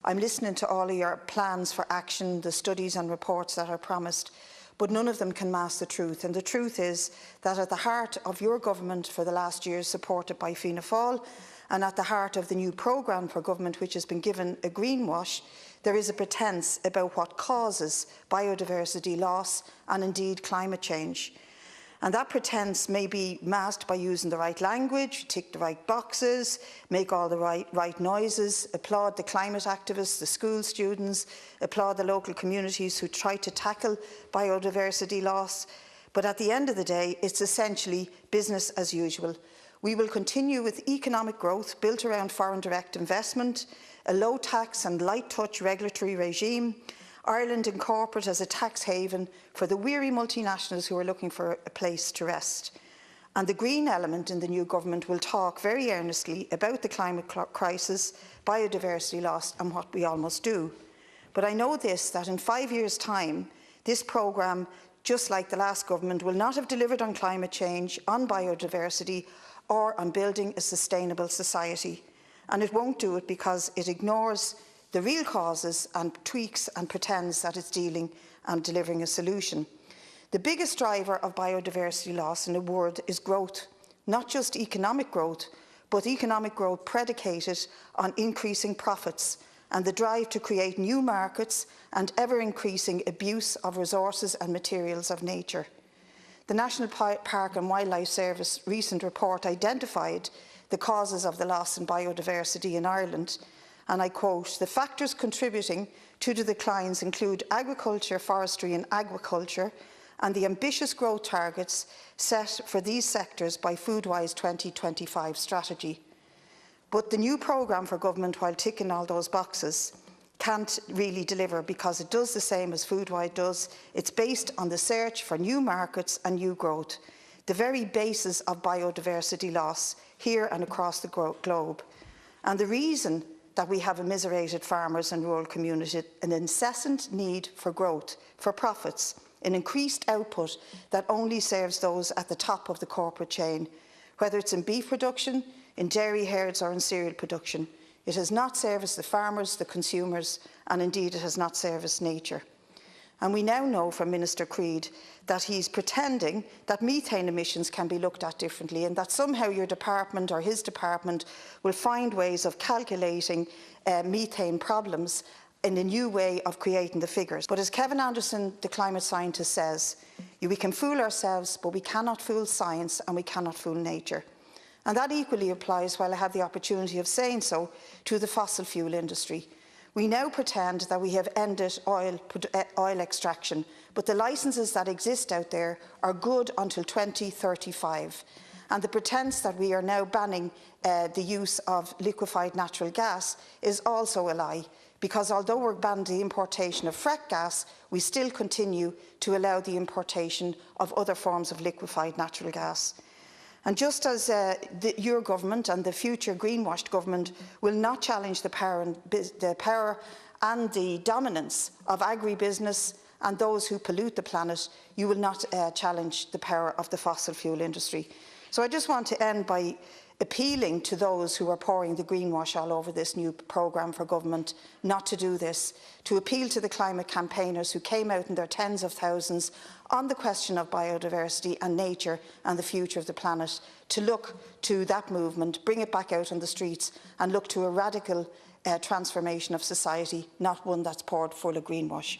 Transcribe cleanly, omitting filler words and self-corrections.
I'm listening to all of your plans for action, the studies and reports that are promised, but none of them can mask the truth. And the truth is that at the heart of your government for the last years, supported by Fianna Fáil, and at the heart of the new programme for government, which has been given a greenwash, there is a pretence about what causes biodiversity loss and indeed climate change. And that pretence may be masked by using the right language, tick the right boxes, make all the right noises, applaud the climate activists, the school students, applaud the local communities who try to tackle biodiversity loss. But at the end of the day, it's essentially business as usual. We will continue with economic growth built around foreign direct investment, a low tax and light touch regulatory regime, Ireland in corporate as a tax haven for the weary multinationals who are looking for a place to rest. And the green element in the new government will talk very earnestly about the climate crisis, biodiversity loss and what we all must do. But I know this, that in 5 years' time, this programme, just like the last government, will not have delivered on climate change, on biodiversity or on building a sustainable society. And it won't do it because it ignores the real causes and tweaks and pretends that it's dealing and delivering a solution. The biggest driver of biodiversity loss, in a word, is growth. Not just economic growth, but economic growth predicated on increasing profits and the drive to create new markets and ever-increasing abuse of resources and materials of nature. The National Park and Wildlife Service recent report identified the causes of the loss in biodiversity in Ireland, and I quote, "The factors contributing to the declines include agriculture, forestry and aquaculture, and the ambitious growth targets set for these sectors by Foodwise 2025 strategy." But the new programme for government, while ticking all those boxes, can't really deliver because it does the same as Foodwise does. It's based on the search for new markets and new growth, the very basis of biodiversity loss here and across the globe. And the reason that we have immiserated farmers and rural communities, an incessant need for growth, for profits, an increased output that only serves those at the top of the corporate chain, whether it's in beef production, in dairy herds or in cereal production. It has not serviced the farmers, the consumers, and indeed it has not serviced nature. And we now know from Minister Bríd that he's pretending that methane emissions can be looked at differently and that somehow your department or his department will find ways of calculating methane problems in a new way of creating the figures. But as Kevin Anderson, the climate scientist, says, we can fool ourselves, but we cannot fool science and we cannot fool nature. And that equally applies, while I have the opportunity of saying so, to the fossil fuel industry. We now pretend that we have ended oil extraction, but the licences that exist out there are good until 2035. And the pretence that we are now banning the use of liquefied natural gas is also a lie, because although we're banning the importation of frack gas, we still continue to allow the importation of other forms of liquefied natural gas. And just as your government and the future greenwashed government will not challenge the power and the dominance of agribusiness and those who pollute the planet, you will not challenge the power of the fossil fuel industry. So I just want to end by appealing to those who are pouring the greenwash all over this new programme for government not to do this, to appeal to the climate campaigners who came out in their tens of thousands on the question of biodiversity and nature and the future of the planet, to look to that movement, bring it back out on the streets and look to a radical transformation of society, not one that's poured full of greenwash.